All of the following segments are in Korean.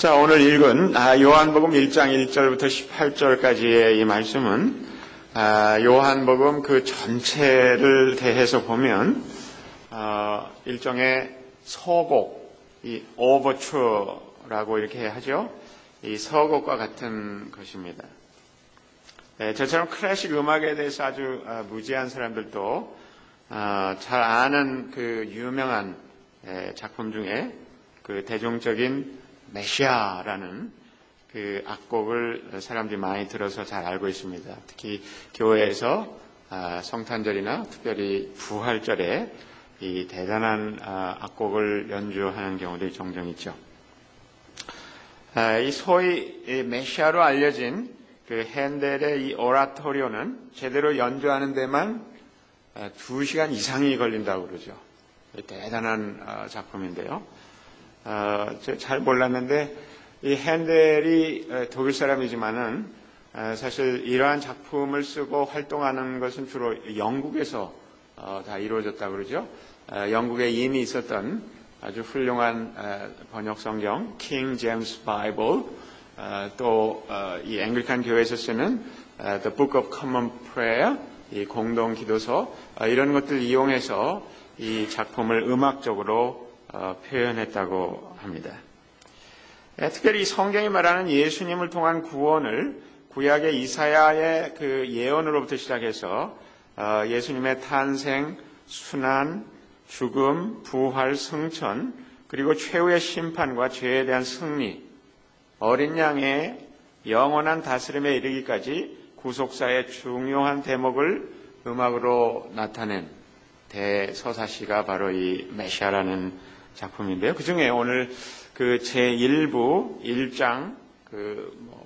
자, 오늘 읽은 요한복음 1장 1절부터 18절까지의 이 말씀은 요한복음 그 전체를 대해서 보면 일종의 서곡, 이 오버추어라고 이렇게 하죠. 이 서곡과 같은 것입니다. 저처럼 클래식 음악에 대해서 아주 무지한 사람들도 잘 아는 그 유명한 작품 중에 그 대중적인 메시아라는 그 악곡을 사람들이 많이 들어서 잘 알고 있습니다. 특히 교회에서 성탄절이나 특별히 부활절에 이 대단한 악곡을 연주하는 경우들이 종종 있죠. 이 소위 메시아로 알려진 그 핸델의 이 오라토리오는 제대로 연주하는 데만 2시간 이상이 걸린다고 그러죠. 대단한 작품인데요. 잘 몰랐는데 이 핸델이 독일 사람이지만은 사실 이러한 작품을 쓰고 활동하는 것은 주로 영국에서 다 이루어졌다고 그러죠. 영국에 이미 있었던 아주 훌륭한 번역 성경 킹 제임스 바이블, 또 이 앵글리칸 교회에서 쓰는 The Book of Common Prayer, 이 공동 기도서, 이런 것들 이용해서 이 작품을 음악적으로 표현했다고 합니다. 특별히 이 성경이 말하는 예수님을 통한 구원을 구약의 이사야의 그 예언으로부터 시작해서 예수님의 탄생, 순환, 죽음, 부활, 승천, 그리고 최후의 심판과 죄에 대한 승리, 어린 양의 영원한 다스림에 이르기까지 구속사의 중요한 대목을 음악으로 나타낸 대서사시가 바로 이 메시아라는 작품인데요. 그 중에 오늘 그 제1부 1장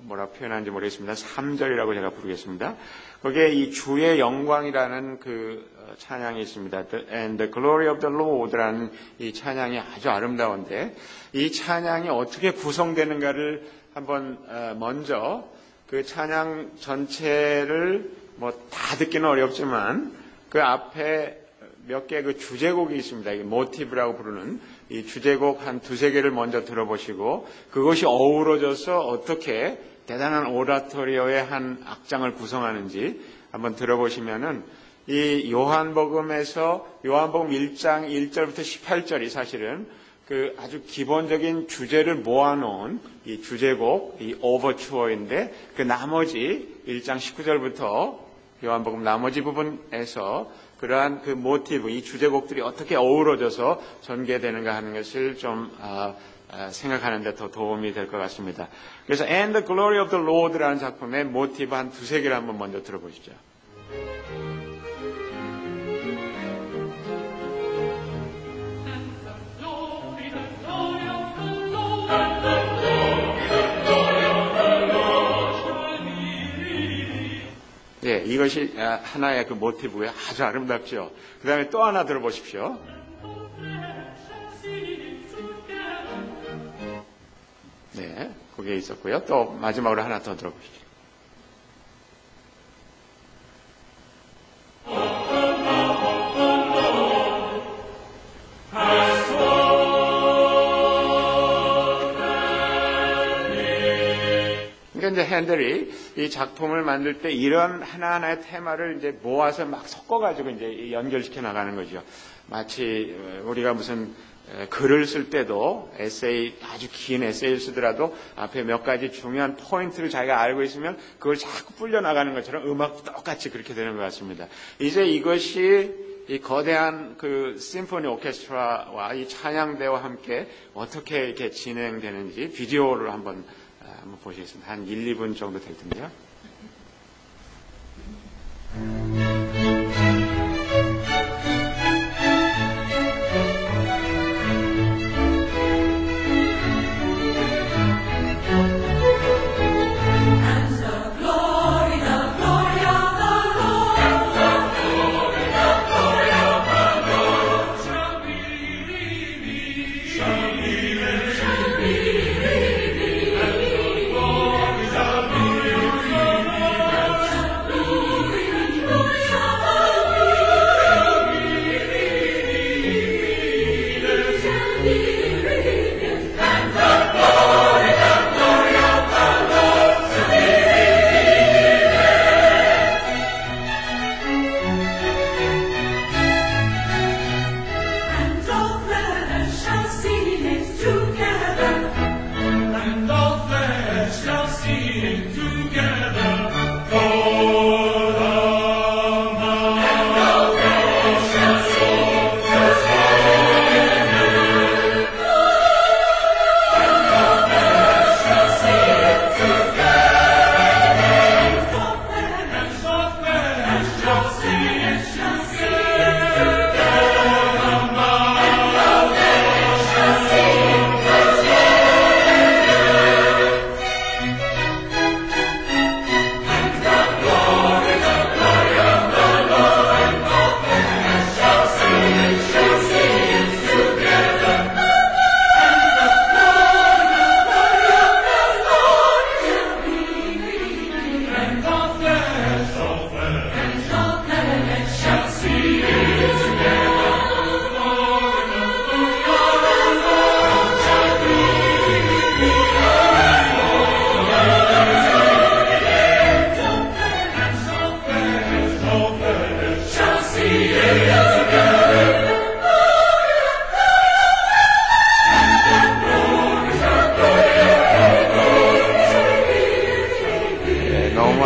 뭐라 표현하는지 모르겠습니다. 3절이라고 제가 부르겠습니다. 거기에 이 주의 영광이라는 그 찬양이 있습니다. And the glory of the Lord라는 이 찬양이 아주 아름다운데 이 찬양이 어떻게 구성되는가를 한번 먼저 그 찬양 전체를 뭐 다 듣기는 어렵지만 그 앞에 몇 개 그 주제곡이 있습니다. 이 모티브라고 부르는 이 주제곡 한 2-3개를 먼저 들어보시고 그것이 어우러져서 어떻게 대단한 오라토리오의 한 악장을 구성하는지 한번 들어보시면은 이 요한복음에서 요한복음 1장 1절부터 18절이 사실은 그 아주 기본적인 주제를 모아놓은 이 주제곡, 이 오버추어인데 그 나머지 1장 19절부터 요한복음 나머지 부분에서 그러한 그 모티브, 이 주제곡들이 어떻게 어우러져서 전개되는가 하는 것을 좀 생각하는 데 더 도움이 될 것 같습니다. 그래서 And the Glory of the Lord라는 작품의 모티브 한 2-3개를 한번 먼저 들어보시죠. 예, 이것이 하나의 그 모티브에 아주 아름답죠. 그 다음에 또 하나 들어보십시오. 네, 그게 있었고요. 또 마지막으로 하나 더 들어보시죠. 이제 핸델이 이 작품을 만들 때 이런 하나하나의 테마를 이제 모아서 막 섞어가지고 이제 연결시켜 나가는 거죠. 마치 우리가 무슨 글을 쓸 때도 에세이, 아주 긴 에세이를 쓰더라도 앞에 몇 가지 중요한 포인트를 자기가 알고 있으면 그걸 자꾸 불려 나가는 것처럼 음악도 똑같이 그렇게 되는 것 같습니다. 이제 이것이 이 거대한 그 심포니 오케스트라와 이 찬양대와 함께 어떻게 이렇게 진행되는지 비디오를 한번 보시겠습니다. 한 1-2분 정도 될 텐데요.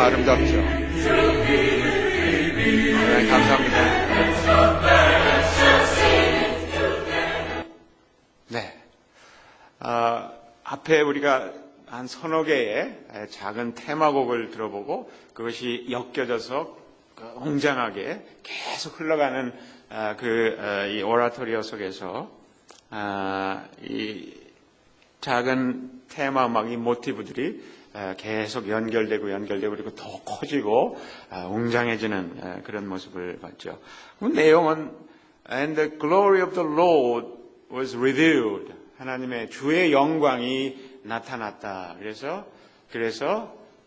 아름답죠. 네, 감사합니다. 네. 앞에 우리가 한 서너 개의 작은 테마곡을 들어보고 그것이 엮여져서 웅장하게 계속 흘러가는 이 오라토리오 속에서 이 작은 테마 음악, 이 모티브들이 계속 연결되고 그리고 더 커지고 웅장해지는 그런 모습을 봤죠. 그 내용은 And the glory of the Lord was revealed. 하나님의 주의 영광이 나타났다. 그래서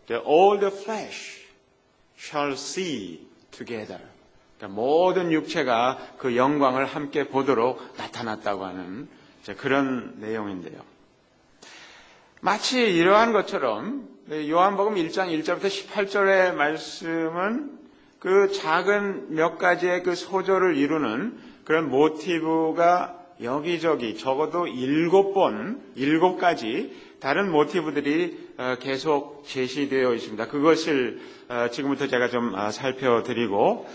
all the flesh shall see together. 그러니까 모든 육체가 그 영광을 함께 보도록 나타났다고 하는 그런 내용인데요. 마치 이러한 것처럼 요한복음 1장 1절부터 18절의 말씀은 그 작은 몇 가지의 그 소절을 이루는 그런 모티브가 여기저기 적어도 7가지 다른 모티브들이 계속 제시되어 있습니다. 그것을 지금부터 제가 좀 살펴드리고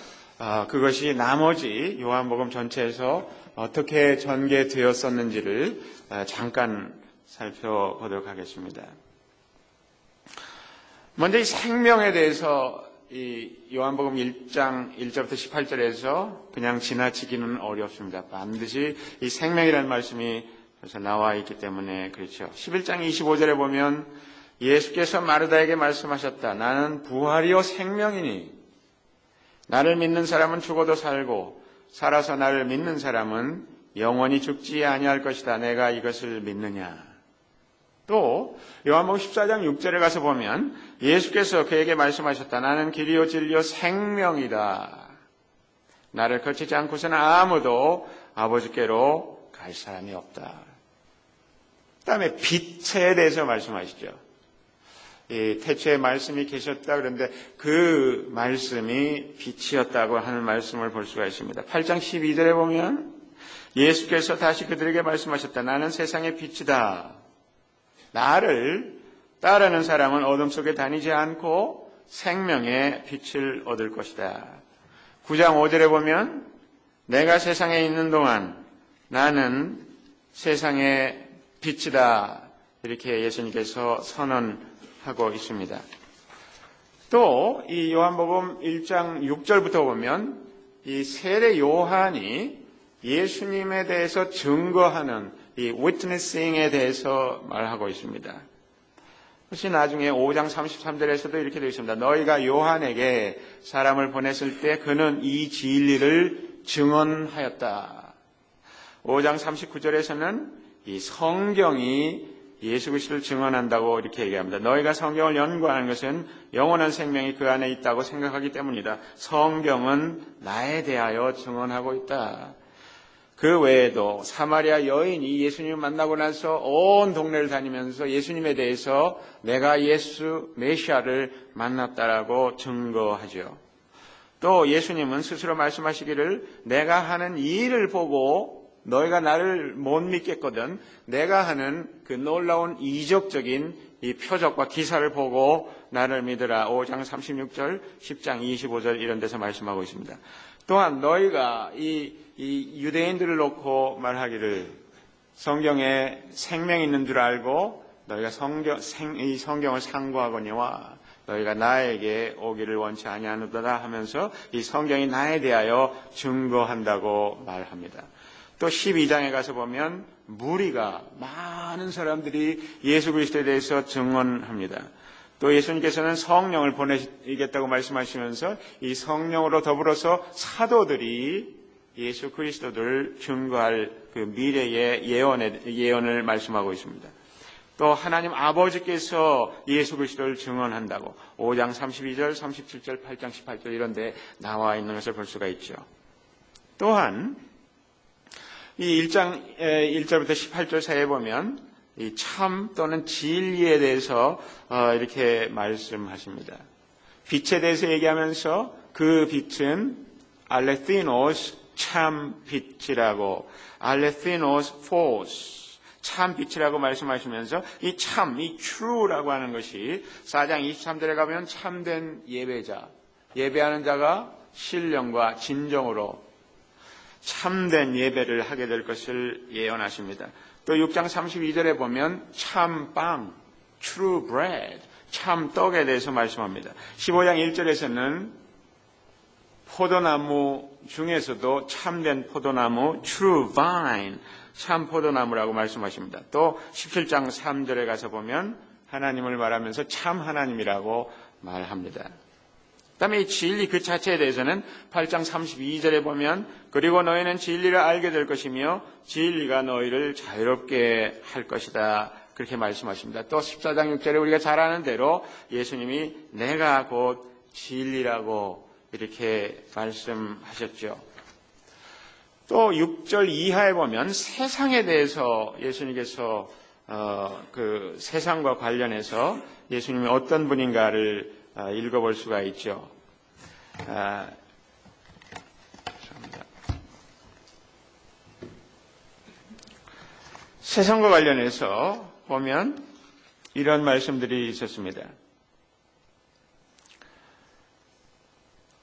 그것이 나머지 요한복음 전체에서 어떻게 전개되었었는지를 잠깐 살펴보도록 하겠습니다. 먼저 이 생명에 대해서 이 요한복음 1장 1절부터 18절에서 그냥 지나치기는 어렵습니다. 반드시 이 생명이라는 말씀이 그래서 나와 있기 때문에 그렇죠. 11장 25절에 보면 예수께서 마르다에게 말씀하셨다. 나는 부활이요 생명이니 나를 믿는 사람은 죽어도 살고 살아서 나를 믿는 사람은 영원히 죽지 아니할 것이다. 내가 이것을 믿느냐. 또 요한복음 14장 6절에 가서 보면 예수께서 그에게 말씀하셨다. 나는 길이요 진리요 생명이다. 나를 거치지 않고서는 아무도 아버지께로 갈 사람이 없다. 그 다음에 빛에 대해서 말씀하시죠. 이 태초에 말씀이 계셨다. 그런데 그 말씀이 빛이었다고 하는 말씀을 볼 수가 있습니다. 8장 12절에 보면 예수께서 다시 그들에게 말씀하셨다. 나는 세상의 빛이다. 나를 따르는 사람은 어둠 속에 다니지 않고 생명의 빛을 얻을 것이다. 9장 5절에 보면 내가 세상에 있는 동안 나는 세상의 빛이다. 이렇게 예수님께서 선언하고 있습니다. 또 이 요한복음 1장 6절부터 보면 이 세례 요한이 예수님에 대해서 증거하는 이 witnessing에 대해서 말하고 있습니다. 그것이 나중에 5장 33절에서도 이렇게 되어 있습니다. 너희가 요한에게 사람을 보냈을 때 그는 이 진리를 증언하였다. 5장 39절에서는 이 성경이 예수 그리스도를 증언한다고 이렇게 얘기합니다. 너희가 성경을 연구하는 것은 영원한 생명이 그 안에 있다고 생각하기 때문이다. 성경은 나에 대하여 증언하고 있다. 그 외에도 사마리아 여인이 예수님을 만나고 나서 온 동네를 다니면서 예수님에 대해서 내가 예수 메시아를 만났다라고 증거하죠. 또 예수님은 스스로 말씀하시기를 내가 하는 이 일을 보고 너희가 나를 못 믿겠거든 내가 하는 그 놀라운 이적적인 이 표적과 기사를 보고 나를 믿으라. 5장 36절, 10장 25절 이런 데서 말씀하고 있습니다. 또한 너희가 이 유대인들을 놓고 말하기를 성경에 생명이 있는 줄 알고 너희가 이 성경을 상고하거니와 너희가 나에게 오기를 원치 아니하노다 하면서 이 성경이 나에 대하여 증거한다고 말합니다. 또 12장에 가서 보면 무리가 많은 사람들이 예수 그리스도에 대해서 증언합니다. 또 예수님께서는 성령을 보내시겠다고 말씀하시면서 이 성령으로 더불어서 사도들이 예수 그리스도를 증거할 그 미래의 예언을 말씀하고 있습니다. 또 하나님 아버지께서 예수 그리스도를 증언한다고 5장 32절, 37절, 8장 18절 이런 데 나와 있는 것을 볼 수가 있죠. 또한 이 1장 1절부터 18절 사이에 보면 이 참 또는 진리에 대해서 이렇게 말씀하십니다. 빛에 대해서 얘기하면서 그 빛은 알레티노스 참 빛이라고 알레티노스 포스 참 빛이라고 말씀하시면서 이 참, 이 true라고 하는 것이 4장 23절에 가면 참된 예배자, 예배하는 자가 신령과 진정으로 참된 예배를 하게 될 것을 예언하십니다. 또 6장 32절에 보면 참빵, true bread, 참 떡에 대해서 말씀합니다. 15장 1절에서는 포도나무 중에서도 참된 포도나무, true vine, 참 포도나무라고 말씀하십니다. 또 17장 3절에 가서 보면 하나님을 말하면서 참 하나님이라고 말합니다. 그다음에 이 진리 그 자체에 대해서는 8장 32절에 보면 그리고 너희는 진리를 알게 될 것이며 진리가 너희를 자유롭게 할 것이다. 그렇게 말씀하십니다. 또 14장 6절에 우리가 잘 아는 대로 예수님이 내가 곧 진리라고 이렇게 말씀하셨죠. 또 6절 이하에 보면 세상에 대해서 예수님께서 그 세상과 관련해서 예수님이 어떤 분인가를 읽어볼 수가 있죠. 세상과 관련해서 보면 이런 말씀들이 있었습니다.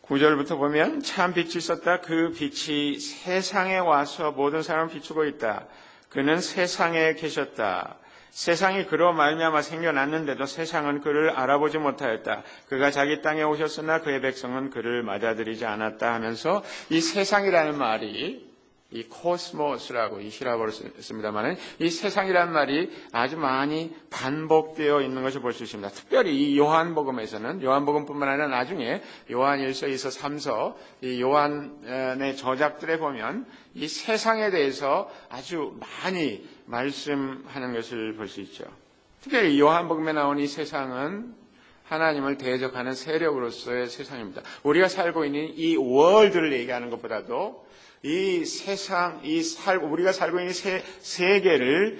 9절부터 보면 참 빛이 있었다. 그 빛이 세상에 와서 모든 사람을 비추고 있다. 그는 세상에 계셨다. 세상이 그로 말미암아 생겨났는데도 세상은 그를 알아보지 못하였다. 그가 자기 땅에 오셨으나 그의 백성은 그를 맞아들이지 않았다 하면서 이 세상이라는 말이 이 코스모스라고 이 히라보로 씁니다만 이 세상이라는 말이 아주 많이 반복되어 있는 것을 볼 수 있습니다. 특별히 이 요한복음에서는 요한복음뿐만 아니라 나중에 요한 1서, 2서, 3서 이 요한의 저작들에 보면 이 세상에 대해서 아주 많이 말씀하는 것을 볼 수 있죠. 특별히 요한복음에 나온 이 세상은 하나님을 대적하는 세력으로서의 세상입니다. 우리가 살고 있는 이 월드를 얘기하는 것보다도 이 세상, 우리가 살고 있는 세계를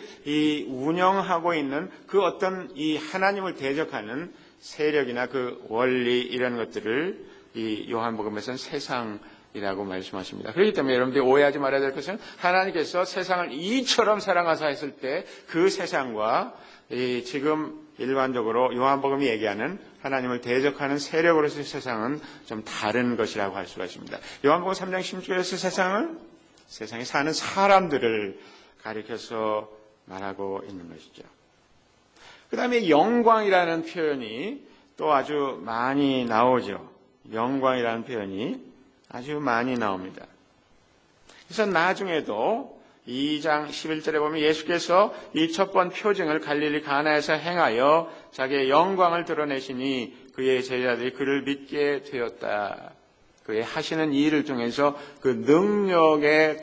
운영하고 있는 그 어떤 이 하나님을 대적하는 세력이나 그 원리 이런 것들을 이 요한복음에서는 세상이라고 말씀하십니다. 그렇기 때문에 여러분들이 오해하지 말아야 될 것은 하나님께서 세상을 이처럼 사랑하사 했을 때 그 세상과 지금 일반적으로 요한복음이 얘기하는 하나님을 대적하는 세력으로서의 세상은 좀 다른 것이라고 할 수가 있습니다. 요한복음 3장 16절에서 세상은 세상에 사는 사람들을 가리켜서 말하고 있는 것이죠. 그 다음에 영광이라는 표현이 또 아주 많이 나오죠. 영광이라는 표현이 아주 많이 나옵니다. 그래서 나중에도 2장 11절에 보면 예수께서 이 첫 번 표징을 갈릴리 가나에서 행하여 자기의 영광을 드러내시니 그의 제자들이 그를 믿게 되었다. 그의 하시는 일을 통해서 그 능력의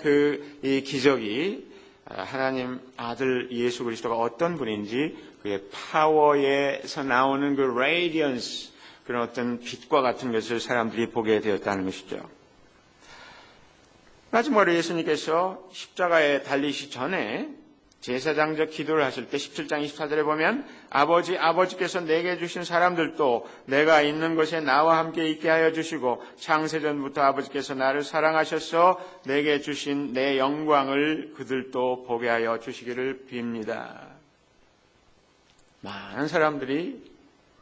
이 기적이 하나님 아들 예수 그리스도가 어떤 분인지 그의 파워에서 나오는 그 radiance, 그런 어떤 빛과 같은 것을 사람들이 보게 되었다는 것이죠. 마지막으로 예수님께서 십자가에 달리시기 전에 제사장적 기도를 하실 때 17장 24절에 보면 아버지께서 내게 주신 사람들도 내가 있는 곳에 나와 함께 있게 하여 주시고 창세전부터 아버지께서 나를 사랑하셔서 내게 주신 내 영광을 그들도 보게 하여 주시기를 빕니다. 많은 사람들이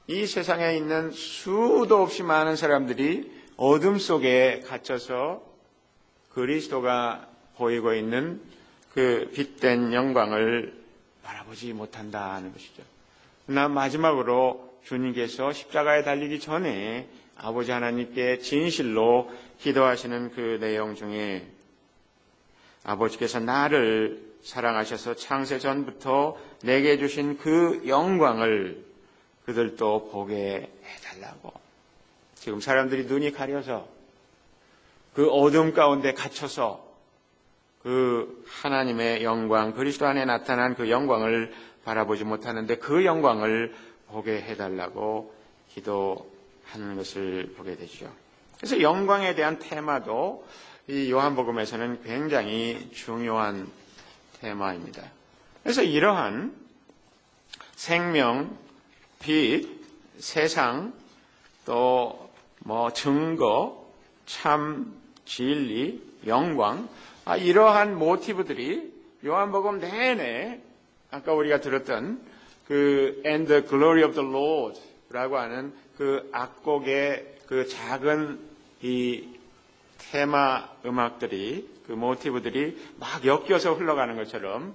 이 세상에 있는 수도 없이 많은 사람들이 어둠 속에 갇혀서 그리스도가 보이고 있는 그 빛된 영광을 바라보지 못한다는 것이죠. 그러나 마지막으로 주님께서 십자가에 달리기 전에 아버지 하나님께 진실로 기도하시는 그 내용 중에 아버지께서 나를 사랑하셔서 창세 전부터 내게 주신 그 영광을 그들도 보게 해달라고. 지금 사람들이 눈이 가려서 그 어둠 가운데 갇혀서 그 하나님의 영광, 그리스도 안에 나타난 그 영광을 바라보지 못하는데 그 영광을 보게 해달라고 기도하는 것을 보게 되죠. 그래서 영광에 대한 테마도 이 요한복음에서는 굉장히 중요한 테마입니다. 그래서 이러한 생명, 빛, 세상, 또 증거, 참, 진리, 영광, 이러한 모티브들이 요한복음 내내 아까 우리가 들었던 그 And the Glory of the Lord 라고 하는 그 악곡의 그 작은 이 테마 음악들이, 그 모티브들이 막 엮여서 흘러가는 것처럼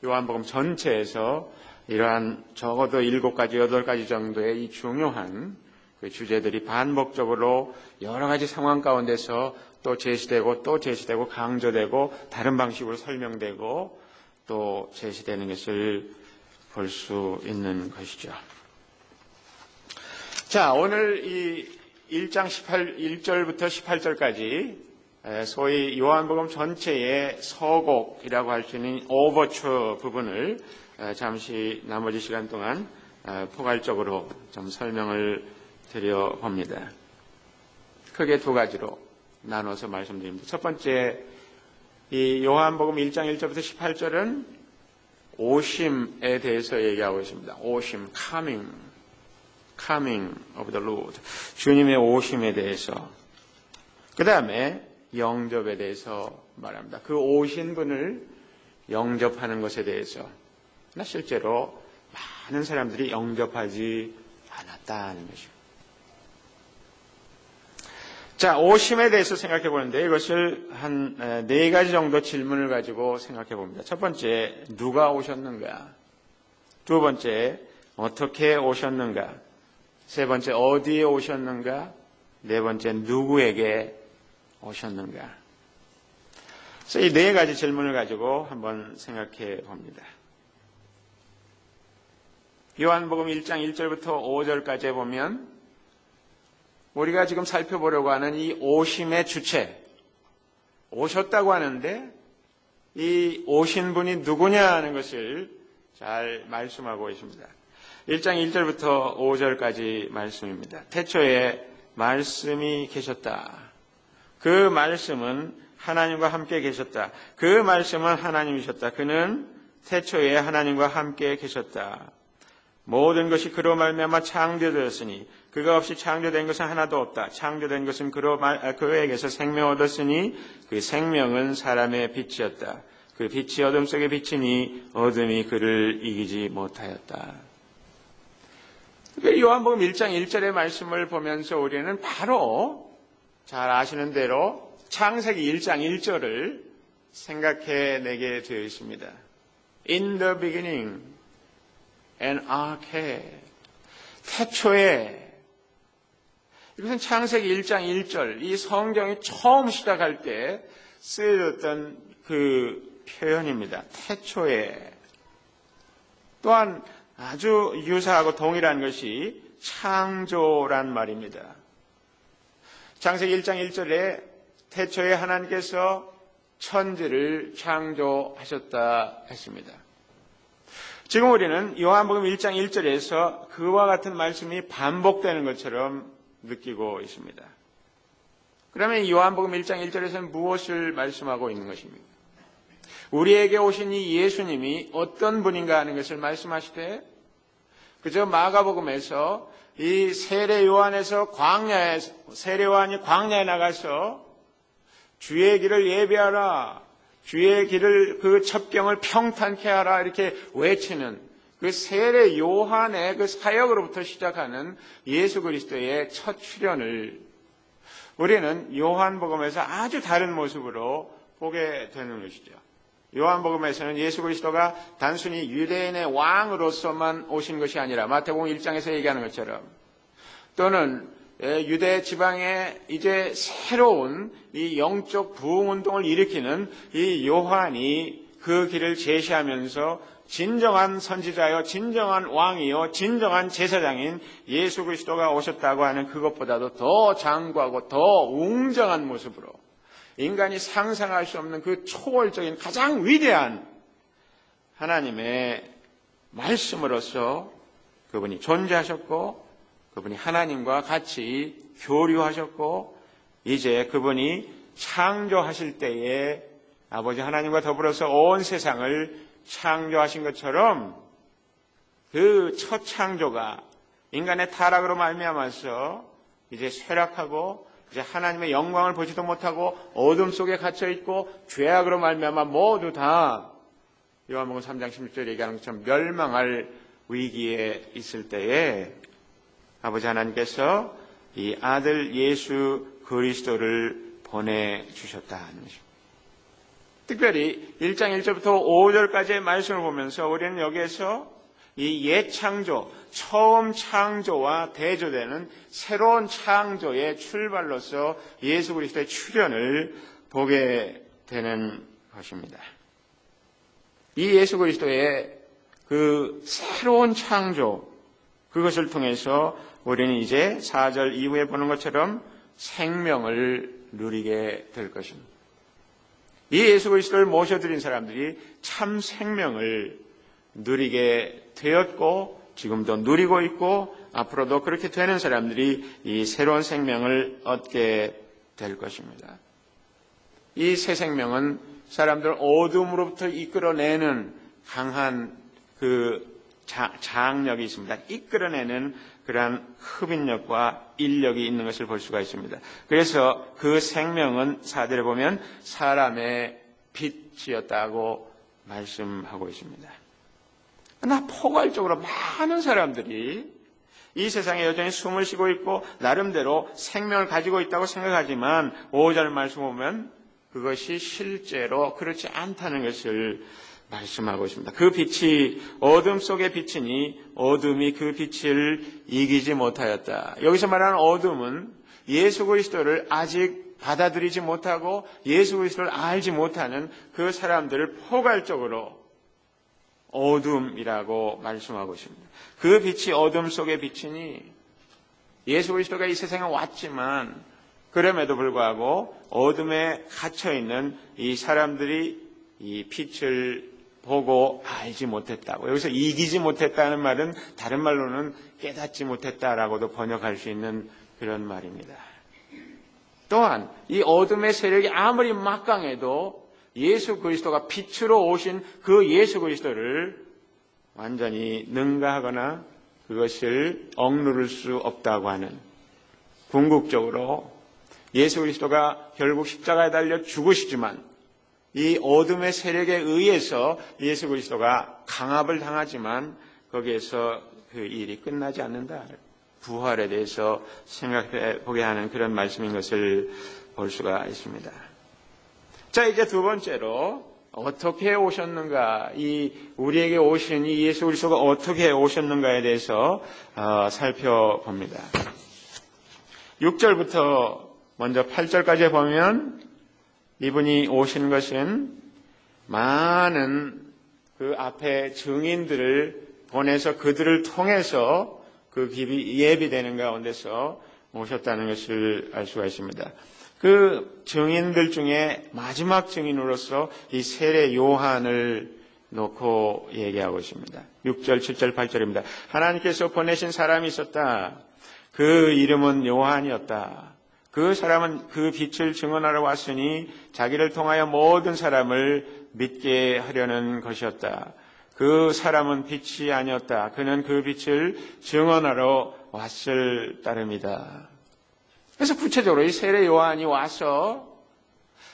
요한복음 전체에서 이러한 적어도 7가지, 8가지 정도의 이 중요한 그 주제들이 반복적으로 여러 가지 상황 가운데서 또 제시되고 또 제시되고 강조되고 다른 방식으로 설명되고 또 제시되는 것을 볼 수 있는 것이죠. 자, 오늘 이 1장 1절부터 18절까지 소위 요한복음 전체의 서곡이라고 할 수 있는 오버처 부분을 잠시 나머지 시간 동안 포괄적으로 좀 설명을 드려봅니다. 크게 2가지로 나눠서 말씀드립니다. 첫 번째, 이 요한복음 1장 1절부터 18절은 오심에 대해서 얘기하고 있습니다. 오심, coming of the Lord. 주님의 오심에 대해서. 그 다음에 영접에 대해서 말합니다. 그 오신 분을 영접하는 것에 대해서. 그러나 실제로 많은 사람들이 영접하지 않았다는 것입니다. 자, 오심에 대해서 생각해 보는데 이것을 한 4가지 정도 질문을 가지고 생각해 봅니다. 첫 번째, 누가 오셨는가? 두 번째, 어떻게 오셨는가? 세 번째, 어디에 오셨는가? 네 번째, 누구에게 오셨는가? 그래서 이 4가지 질문을 가지고 한번 생각해 봅니다. 요한복음 1장 1절부터 5절까지 보면 우리가 지금 살펴보려고 하는 이 오심의 주체, 오셨다고 하는데 이 오신 분이 누구냐 하는 것을 잘 말씀하고 있습니다. 1장 1절부터 5절까지 말씀입니다. 태초에 말씀이 계셨다. 그 말씀은 하나님과 함께 계셨다. 그 말씀은 하나님이셨다. 그는 태초에 하나님과 함께 계셨다. 모든 것이 그로 말미암아 창조되었으니 그가 없이 창조된 것은 하나도 없다. 창조된 것은 그에게서 생명 얻었으니 그 생명은 사람의 빛이었다. 그 빛이 어둠 속에 비치니 어둠이 그를 이기지 못하였다. 요한복음 1장 1절의 말씀을 보면서 우리는 바로 잘 아시는 대로 창세기 1장 1절을 생각해내게 되어 있습니다. In the beginning, and arche. 태초에. 이것은 창세기 1장 1절, 이 성경이 처음 시작할 때 쓰여졌던 그 표현입니다. 태초에. 또한 아주 유사하고 동일한 것이 창조란 말입니다. 창세기 1장 1절에 태초에 하나님께서 천지를 창조하셨다 했습니다. 지금 우리는 요한복음 1장 1절에서 그와 같은 말씀이 반복되는 것처럼 느끼고 있습니다. 그러면 요한복음 1장 1절에서는 무엇을 말씀하고 있는 것입니까? 우리에게 오신 이 예수님이 어떤 분인가 하는 것을 말씀하시되 그저 마가복음에서 이 세례 요한에서 세례 요한이 광야에 나가서 주의 길을 예비하라, 주의 길을 그 첩경을 평탄케 하라 이렇게 외치는 그 세례 요한의 그 사역으로부터 시작하는 예수 그리스도의 첫 출현을 우리는 요한복음에서 아주 다른 모습으로 보게 되는 것이죠. 요한복음에서는 예수 그리스도가 단순히 유대인의 왕으로서만 오신 것이 아니라 마태복음 1장에서 얘기하는 것처럼 또는 유대 지방에 이제 새로운 이 영적 부흥운동을 일으키는 이 요한이 그 길을 제시하면서 진정한 선지자요, 진정한 왕이요, 진정한 제사장인 예수 그리스도가 오셨다고 하는 그것보다도 더 장구하고 더 웅장한 모습으로 인간이 상상할 수 없는 그 초월적인 가장 위대한 하나님의 말씀으로서 그분이 존재하셨고 그분이 하나님과 같이 교류하셨고 이제 그분이 창조하실 때에 아버지 하나님과 더불어서 온 세상을 창조하신 것처럼 그 첫 창조가 인간의 타락으로 말미암아서 이제 쇠락하고 이제 하나님의 영광을 보지도 못하고 어둠 속에 갇혀 있고 죄악으로 말미암아 모두 다 요한복음 3장 16절에 얘기하는 것처럼 멸망할 위기에 있을 때에 아버지 하나님께서 이 아들 예수 그리스도를 보내주셨다는 것입니다. 특별히 1장 1절부터 5절까지의 말씀을 보면서 우리는 여기에서 이 옛 창조, 처음 창조와 대조되는 새로운 창조의 출발로서 예수 그리스도의 출현을 보게 되는 것입니다. 이 예수 그리스도의 그 새로운 창조, 그것을 통해서 우리는 이제 4절 이후에 보는 것처럼 생명을 누리게 될 것입니다. 이 예수 그리스도를 모셔드린 사람들이 참 생명을 누리게 되었고 지금도 누리고 있고 앞으로도 그렇게 되는 사람들이 이 새로운 생명을 얻게 될 것입니다. 이 새 생명은 사람들을 어둠으로부터 이끌어내는 강한 그 장력이 있습니다. 이끌어내는 그러한 흡인력과 인력이 있는 것을 볼 수가 있습니다. 그래서 그 생명은 4절에 보면 사람의 빛이었다고 말씀하고 있습니다. 그러나 포괄적으로 많은 사람들이 이 세상에 여전히 숨을 쉬고 있고 나름대로 생명을 가지고 있다고 생각하지만 5절 말씀 보면 그것이 실제로 그렇지 않다는 것을 말씀하고 있습니다. 그 빛이 어둠 속의 빛이니 어둠이 그 빛을 이기지 못하였다. 여기서 말하는 어둠은 예수 그리스도를 아직 받아들이지 못하고 예수 그리스도를 알지 못하는 그 사람들을 포괄적으로 어둠이라고 말씀하고 있습니다. 그 빛이 어둠 속의 빛이니 예수 그리스도가 이 세상에 왔지만 그럼에도 불구하고 어둠에 갇혀있는 이 사람들이 이 빛을 보고 알지 못했다고. 여기서 이기지 못했다는 말은 다른 말로는 깨닫지 못했다라고도 번역할 수 있는 그런 말입니다. 또한 이 어둠의 세력이 아무리 막강해도 예수 그리스도가 빛으로 오신 그 예수 그리스도를 완전히 능가하거나 그것을 억누를 수 없다고 하는, 궁극적으로 예수 그리스도가 결국 십자가에 달려 죽으시지만 이 어둠의 세력에 의해서 예수 그리스도가 강압을 당하지만 거기에서 그 일이 끝나지 않는다. 부활에 대해서 생각해 보게 하는 그런 말씀인 것을 볼 수가 있습니다. 자, 이제 두 번째로 어떻게 오셨는가, 이 우리에게 오신 이 예수 그리스도가 어떻게 오셨는가에 대해서 살펴봅니다. 6절부터 먼저 8절까지 보면 이분이 오신 것은 많은 그 앞에 증인들을 보내서 그들을 통해서 그 길이 예비되는 가운데서 오셨다는 것을 알 수가 있습니다. 그 증인들 중에 마지막 증인으로서 이 세례 요한을 놓고 얘기하고 있습니다. 6절, 7절, 8절입니다. 하나님께서 보내신 사람이 있었다. 그 이름은 요한이었다. 그 사람은 그 빛을 증언하러 왔으니 자기를 통하여 모든 사람을 믿게 하려는 것이었다. 그 사람은 빛이 아니었다. 그는 그 빛을 증언하러 왔을 따름이다. 그래서 구체적으로 이 세례 요한이 와서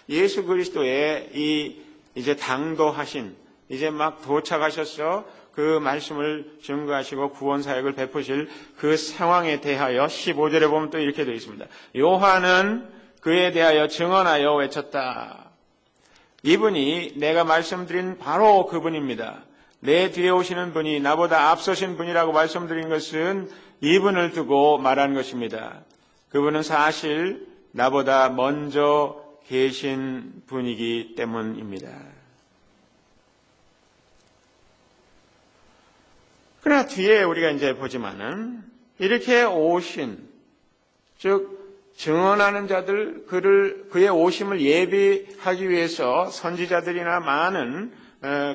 예수 그리스도의 이제 당도하신, 이제 막 도착하셔서 그 말씀을 증거하시고 구원 사역을 베푸실 그 상황에 대하여 15절에 보면 또 이렇게 되어 있습니다. 요한은 그에 대하여 증언하여 외쳤다. 이분이 내가 말씀드린 바로 그분입니다. 내 뒤에 오시는 분이 나보다 앞서신 분이라고 말씀드린 것은 이분을 두고 말한 것입니다. 그분은 사실 나보다 먼저 계신 분이기 때문입니다. 그러나 뒤에 우리가 이제 보지만은 이렇게 오신, 즉 증언하는 자들, 그의 오심을 예비하기 위해서 선지자들이나 많은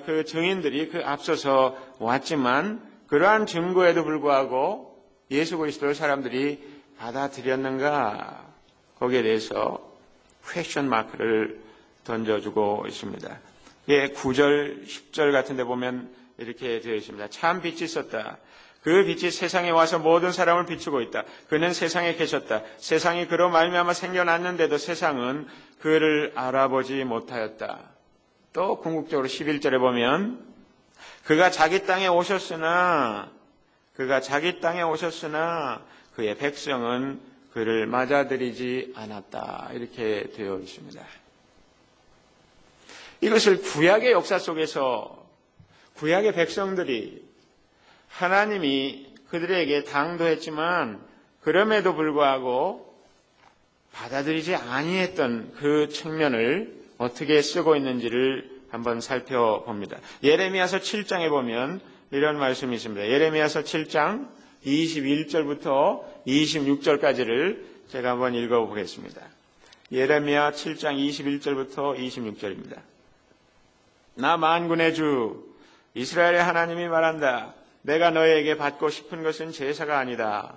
그 증인들이 그 앞서서 왔지만 그러한 증거에도 불구하고 예수 그리스도를 사람들이 받아들였는가, 거기에 대해서 퀘스천 마크를 던져주고 있습니다. 9절, 10절 같은 데 보면 이렇게 되어 있습니다. 참 빛이 있었다. 그 빛이 세상에 와서 모든 사람을 비추고 있다. 그는 세상에 계셨다. 세상이 그로 말미암아 생겨났는데도 세상은 그를 알아보지 못하였다. 또 궁극적으로 11절에 보면 그가 자기 땅에 오셨으나 그의 백성은 그를 맞아들이지 않았다. 이렇게 되어 있습니다. 이것을 구약의 역사 속에서 구약의 백성들이 하나님이 그들에게 당도했지만 그럼에도 불구하고 받아들이지 아니했던 그 측면을 어떻게 쓰고 있는지를 한번 살펴봅니다. 예레미야서 7장에 보면 이런 말씀이 있습니다. 예레미야서 7장 21절부터 26절까지를 제가 한번 읽어보겠습니다. 예레미야 7장 21절부터 26절입니다. 나 만군의 주 이스라엘의 하나님이 말한다. 내가 너희에게 받고 싶은 것은 제사가 아니다.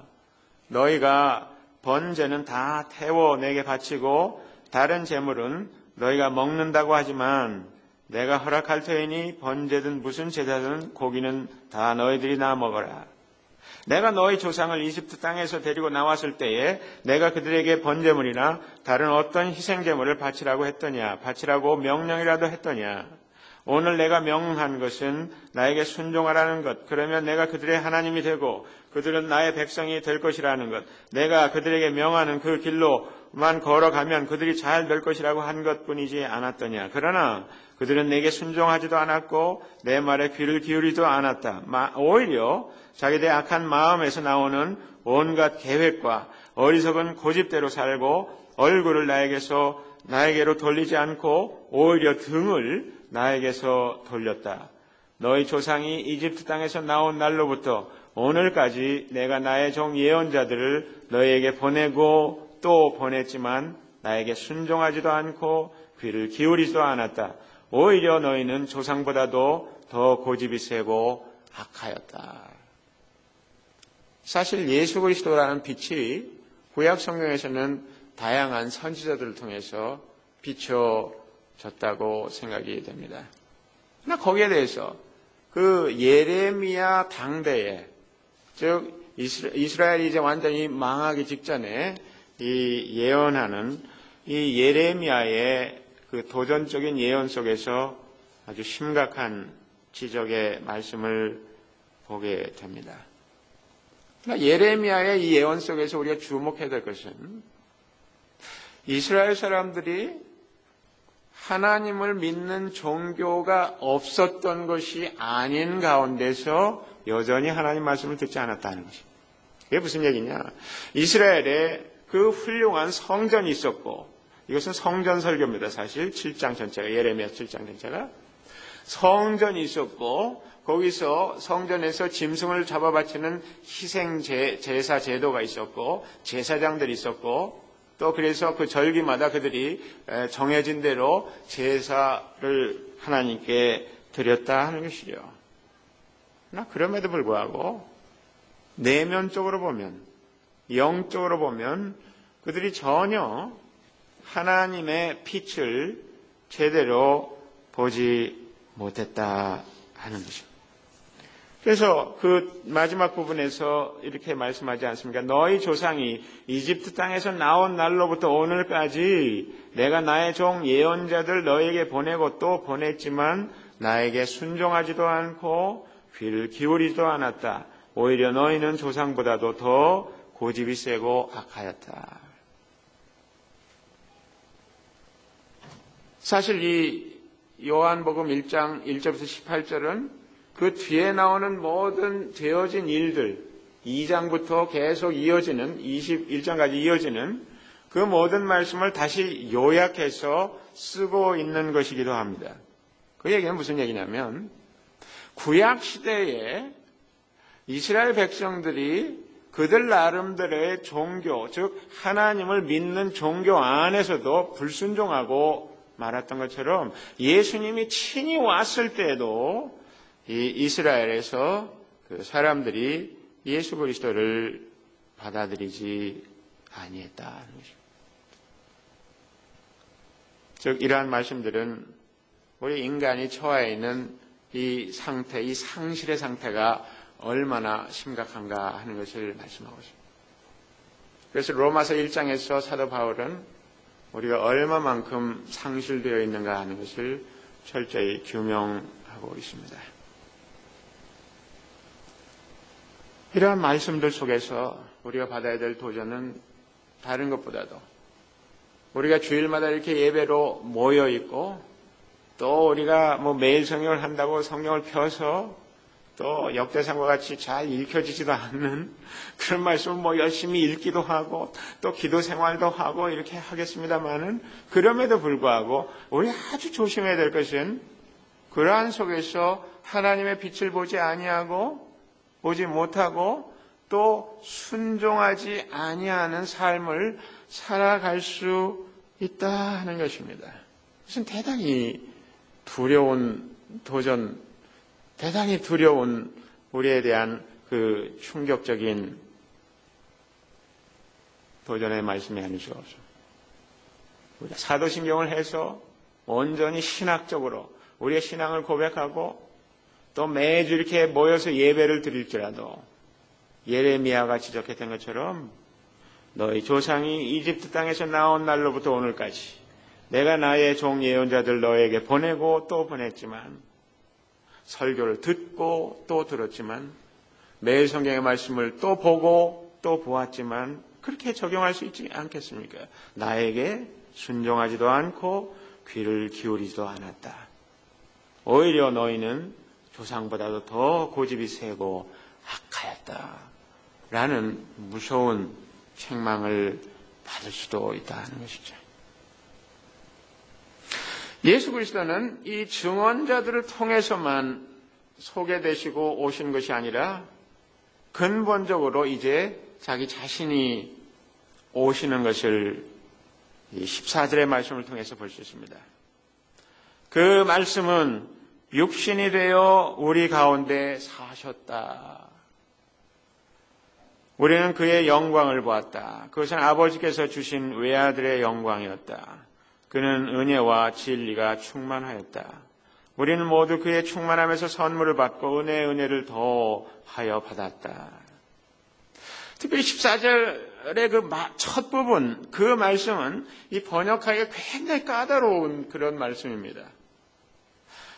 너희가 번제는 다 태워 내게 바치고 다른 제물은 너희가 먹는다고 하지만 내가 허락할 터이니 번제든 무슨 제사든 고기는 다 너희들이 나 먹어라. 내가 너희 조상을 이집트 땅에서 데리고 나왔을 때에 내가 그들에게 번제물이나 다른 어떤 희생제물을 바치라고 했더냐, 바치라고 명령이라도 했더냐. 오늘 내가 명한 것은 나에게 순종하라는 것, 그러면 내가 그들의 하나님이 되고 그들은 나의 백성이 될 것이라는 것, 내가 그들에게 명하는 그 길로만 걸어가면 그들이 잘 될 것이라고 한 것뿐이지 않았더냐. 그러나 그들은 내게 순종하지도 않았고 내 말에 귀를 기울이지도 않았다. 오히려 자기들의 악한 마음에서 나오는 온갖 계획과 어리석은 고집대로 살고 얼굴을 나에게로 돌리지 않고 오히려 등을 나에게서 돌렸다. 너희 조상이 이집트 땅에서 나온 날로부터 오늘까지 내가 나의 종 예언자들을 너희에게 보내고 또 보냈지만 나에게 순종하지도 않고 귀를 기울이지도 않았다. 오히려 너희는 조상보다도 더 고집이 세고 악하였다. 사실 예수 그리스도라는 빛이 구약 성경에서는 다양한 선지자들을 통해서 비춰졌다고 생각이 됩니다. 그러나 거기에 대해서 그 예레미야 당대에, 즉 이스라엘이 이제 완전히 망하기 직전에 이 예언하는 이 예레미야의 그 도전적인 예언 속에서 아주 심각한 지적의 말씀을 보게 됩니다. 그러나 예레미야의 이 예언 속에서 우리가 주목해야 될 것은 이스라엘 사람들이 하나님을 믿는 종교가 없었던 것이 아닌 가운데서 여전히 하나님 말씀을 듣지 않았다는 것입니다. 이게 무슨 얘기냐? 이스라엘에 그 훌륭한 성전이 있었고, 이것은 성전 설교입니다. 사실 7장 전체가, 예레미야 7장 전체가 성전이 있었고, 거기서 성전에서 짐승을 잡아 바치는 희생 제사 제도가 있었고, 제사장들이 있었고, 또 그래서 그 절기마다 그들이 정해진 대로 제사를 하나님께 드렸다 하는 것이죠. 그러나 그럼에도 불구하고 내면적으로 보면, 영적으로 보면 그들이 전혀 하나님의 빛을 제대로 보지 못했다 하는 것입니다. 그래서 그 마지막 부분에서 이렇게 말씀하지 않습니까? 너희 조상이 이집트 땅에서 나온 날로부터 오늘까지 내가 나의 종 예언자들 너희에게 보내고 또 보냈지만 나에게 순종하지도 않고 귀를 기울이지도 않았다. 오히려 너희는 조상보다도 더 고집이 세고 악하였다. 사실 이 요한복음 1장 1절부터 18절은 그 뒤에 나오는 모든 되어진 일들, 2장부터 계속 이어지는, 21장까지 이어지는 그 모든 말씀을 다시 요약해서 쓰고 있는 것이기도 합니다. 그 얘기는 무슨 얘기냐면, 구약 시대에 이스라엘 백성들이 그들 나름대로의 종교, 즉 하나님을 믿는 종교 안에서도 불순종하고 말았던 것처럼 예수님이 친히 왔을 때에도 이 이스라엘에서 그 사람들이 예수 그리스도를 받아들이지 아니했다는 것입니다. 즉 이러한 말씀들은 우리 인간이 처해 있는 이 상태, 이 상실의 상태가 얼마나 심각한가 하는 것을 말씀하고 있습니다. 그래서 로마서 1장에서 사도 바울은 우리가 얼마만큼 상실되어 있는가 하는 것을 철저히 규명하고 있습니다. 이러한 말씀들 속에서 우리가 받아야 될 도전은 다른 것보다도 우리가 주일마다 이렇게 예배로 모여 있고 또 우리가 매일 성경을 한다고 성경을 펴서 또 역대상과 같이 잘 읽혀지지도 않는 그런 말씀을 열심히 읽기도 하고 또 기도 생활도 하고 이렇게 하겠습니다만은 그럼에도 불구하고 우리 아주 조심해야 될 것은 그러한 속에서 하나님의 빛을 보지 아니하고 보지 못하고 또 순종하지 아니하는 삶을 살아갈 수 있다 하는 것입니다. 그것은 대단히 두려운 도전, 대단히 두려운 우리에 대한 그 충격적인 도전의 말씀이 아닐 수가 없습니다. 우리가 사도신경을 해서 온전히 신학적으로 우리의 신앙을 고백하고 또 매주 이렇게 모여서 예배를 드릴지라도 예레미야가 지적했던 것처럼 너희 조상이 이집트 땅에서 나온 날로부터 오늘까지 내가 나의 종 예언자들 너에게 보내고 또 보냈지만 설교를 듣고 또 들었지만 매일 성경의 말씀을 또 보고 또 보았지만 그렇게 적용할 수 있지 않겠습니까? 나에게 순종하지도 않고 귀를 기울이지도 않았다. 오히려 너희는 조상보다도 더 고집이 세고 악하였다. 라는 무서운 책망을 받을 수도 있다는 것이죠. 예수 그리스도는 이 증언자들을 통해서만 소개되시고 오신 것이 아니라 근본적으로 이제 자기 자신이 오시는 것을 이 14절의 말씀을 통해서 볼 수 있습니다. 그 말씀은 육신이 되어 우리 가운데 사셨다. 우리는 그의 영광을 보았다. 그것은 아버지께서 주신 외아들의 영광이었다. 그는 은혜와 진리가 충만하였다. 우리는 모두 그의 충만함에서 선물을 받고 은혜를 더하여 받았다. 특별히 14절의 그 첫 부분, 그 말씀은 이 번역하기가 굉장히 까다로운 그런 말씀입니다.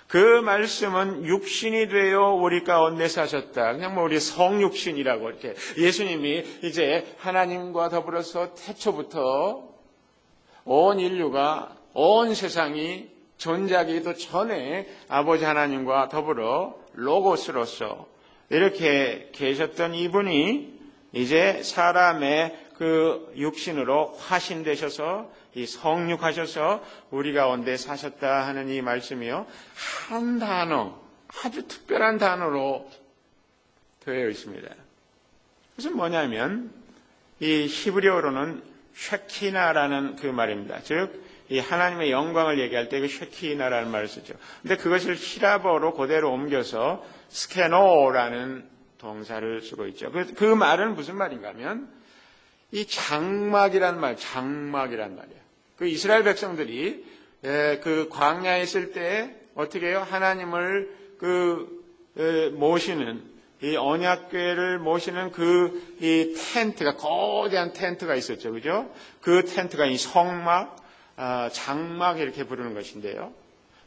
그 말씀은 육신이 되어 우리 가운데 사셨다. 그냥 우리 성육신이라고 이렇게 예수님이 이제 하나님과 더불어서 태초부터 온 인류가 온 세상이 존재하기도 전에 아버지 하나님과 더불어 로고스로서 이렇게 계셨던 이분이 이제 사람의 그 육신으로 화신되셔서 이 성육하셔서 우리 가운데 사셨다 하는 이 말씀이요. 한 단어, 아주 특별한 단어로 되어 있습니다. 그것은 뭐냐면 이 히브리어로는 쉐키나라는 그 말입니다. 즉, 이 하나님의 영광을 얘기할 때 그 쉐키나라는 말을 쓰죠. 근데 그것을 히라버로 그대로 옮겨서 스케노라는 동사를 쓰고 있죠. 그 말은 무슨 말인가 하면 이 장막이란 말이에요. 그 이스라엘 백성들이 그 광야에 있을 때 어떻게 해요? 하나님을 모시는 이 언약궤를 모시는 이 텐트가 거대한 텐트가 있었죠, 그죠? 그 텐트가 이 성막, 장막 이렇게 부르는 것인데요.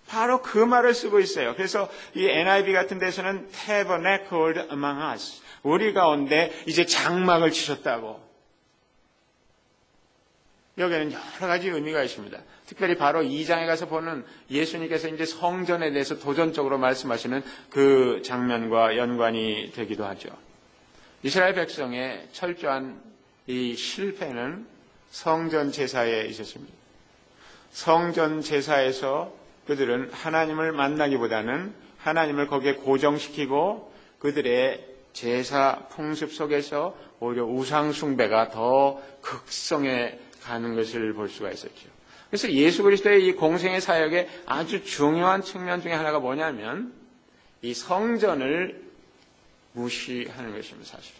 바로 그 말을 쓰고 있어요. 그래서 이 NIV 같은 데서는 tabernacled among us, 우리 가운데 이제 장막을 치셨다고. 여기에는 여러 가지 의미가 있습니다. 특별히 바로 2장에 가서 보는 예수님께서 이제 성전에 대해서 도전적으로 말씀하시는 그 장면과 연관이 되기도 하죠. 이스라엘 백성의 철저한 이 실패는 성전 제사에 있었습니다. 성전 제사에서 그들은 하나님을 만나기보다는 하나님을 거기에 고정시키고 그들의 제사 풍습 속에서 오히려 우상 숭배가 더 극성해 가는 것을 볼 수가 있었죠. 그래서 예수 그리스도의 이 공생의 사역의 아주 중요한 측면 중에 하나가 뭐냐면 이 성전을 무시하는 것입니다. 사실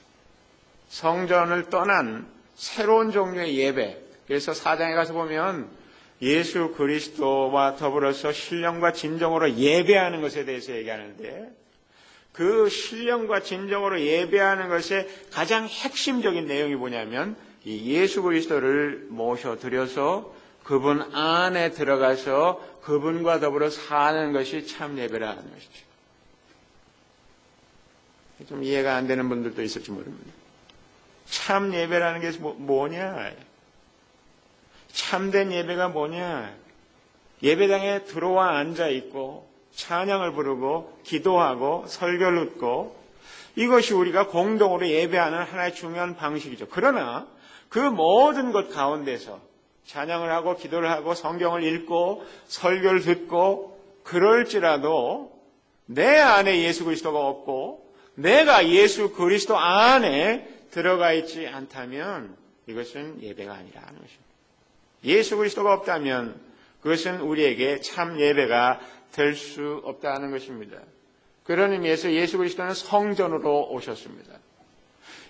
성전을 떠난 새로운 종류의 예배. 그래서 4장에 가서 보면 예수 그리스도와 더불어서 신령과 진정으로 예배하는 것에 대해서 얘기하는데 그 신령과 진정으로 예배하는 것의 가장 핵심적인 내용이 뭐냐면 이 예수 그리스도를 모셔드려서 그분 안에 들어가서 그분과 더불어 사는 것이 참 예배라는 것이죠. 좀 이해가 안 되는 분들도 있을지 모릅니다. 참 예배라는 게 뭐냐? 참된 예배가 뭐냐? 예배당에 들어와 앉아 있고 찬양을 부르고 기도하고 설교를 듣고 이것이 우리가 공동으로 예배하는 하나의 중요한 방식이죠. 그러나 그 모든 것 가운데서 찬양을 하고 기도를 하고 성경을 읽고 설교를 듣고 그럴지라도 내 안에 예수 그리스도가 없고 내가 예수 그리스도 안에 들어가 있지 않다면 이것은 예배가 아니라는 것입니다. 예수 그리스도가 없다면 그것은 우리에게 참 예배가 될 수 없다는 것입니다. 그런 의미에서 예수 그리스도는 성전으로 오셨습니다.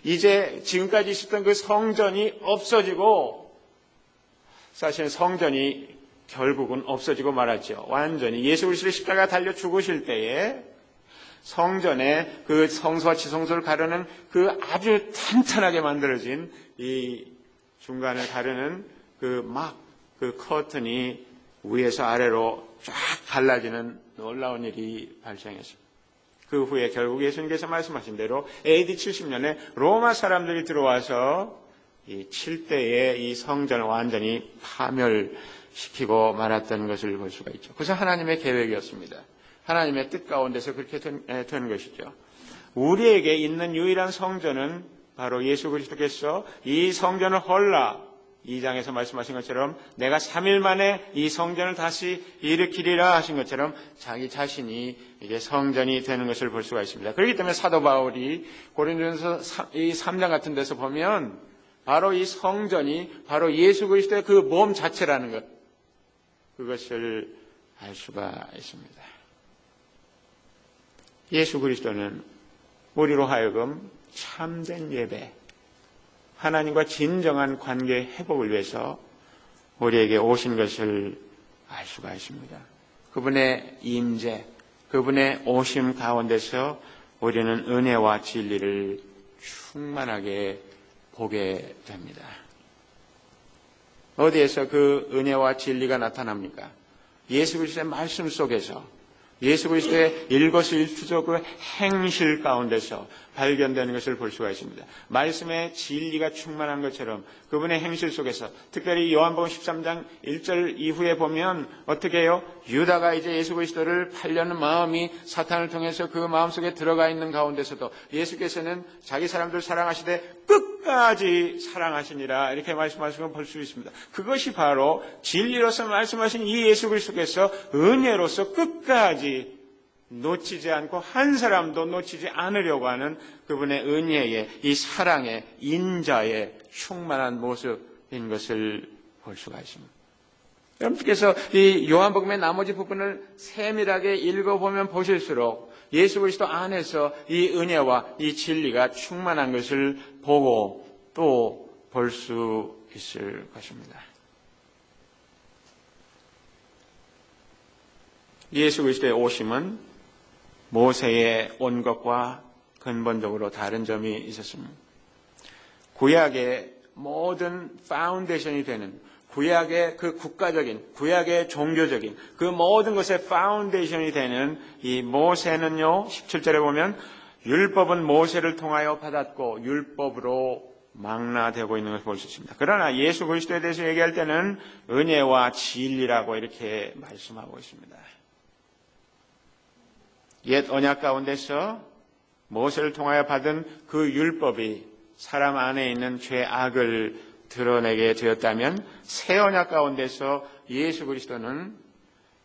이제 지금까지 있었던 그 성전이 없어지고 사실 성전이 결국은 없어지고 말았죠. 완전히 예수 그리스도의 십자가가 달려 죽으실 때에 성전에 그 성소와 지성소를 가르는 그 아주 탄탄하게 만들어진 이 중간을 가르는 그 커튼이 위에서 아래로 쫙 갈라지는 놀라운 일이 발생했습니다. 그 후에 결국 예수님께서 말씀하신 대로 AD 70년에 로마 사람들이 들어와서 이 7대의 이 성전을 완전히 파멸시키고 말았던 것을 볼 수가 있죠. 그것은 하나님의 계획이었습니다. 하나님의 뜻 가운데서 그렇게 된 것이죠. 우리에게 있는 유일한 성전은 바로 예수 그리스도께서 이 성전을 헐라 2장에서 말씀하신 것처럼 내가 3일 만에 이 성전을 다시 일으키리라 하신 것처럼 자기 자신이 이게 성전이 되는 것을 볼 수가 있습니다. 그렇기 때문에 사도 바울이 고린도전서 이 3장 같은 데서 보면 바로 이 성전이 바로 예수 그리스도의 그 몸 자체라는 것, 그것을 알 수가 있습니다. 예수 그리스도는 우리로 하여금 참된 예배, 하나님과 진정한 관계 회복을 위해서 우리에게 오신 것을 알 수가 있습니다. 그분의 임재, 그분의 오심 가운데서 우리는 은혜와 진리를 충만하게 보게 됩니다. 어디에서 그 은혜와 진리가 나타납니까? 예수 그리스도의 말씀 속에서, 예수 그리스도의 일거수일투족 그 행실 가운데서 발견되는 것을 볼 수가 있습니다. 말씀의 진리가 충만한 것처럼 그분의 행실 속에서, 특별히 요한복음 13장 1절 이후에 보면 어떻게 해요? 유다가 이제 예수 그리스도를 팔려는 마음이 사탄을 통해서 그 마음속에 들어가 있는 가운데서도 예수께서는 자기 사람들 사랑하시되 끝까지 사랑하시니라 이렇게 말씀하시는 걸 볼 수 있습니다. 그것이 바로 진리로서 말씀하신 이 예수 그리스도께서 은혜로서 끝까지 놓치지 않고 한 사람도 놓치지 않으려고 하는 그분의 은혜의 이 사랑의 인자의 충만한 모습인 것을 볼 수가 있습니다. 여러분께서 이 요한복음의 나머지 부분을 세밀하게 읽어보면 보실수록 예수 그리스도 안에서 이 은혜와 이 진리가 충만한 것을 보고 또 볼 수 있을 것입니다. 예수 그리스도의 오심은 모세의 온 것과 근본적으로 다른 점이 있었습니다. 구약의 모든 파운데이션이 되는, 구약의 그 국가적인, 구약의 종교적인 그 모든 것의 파운데이션이 되는 이 모세는요, 17절에 보면 율법은 모세를 통하여 받았고 율법으로 망라되고 있는 것을 볼 수 있습니다. 그러나 예수 그리스도에 대해서 얘기할 때는 은혜와 진리라고 이렇게 말씀하고 있습니다. 옛 언약 가운데서 모세를 통하여 받은 그 율법이 사람 안에 있는 죄악을 드러내게 되었다면 새 언약 가운데서 예수 그리스도는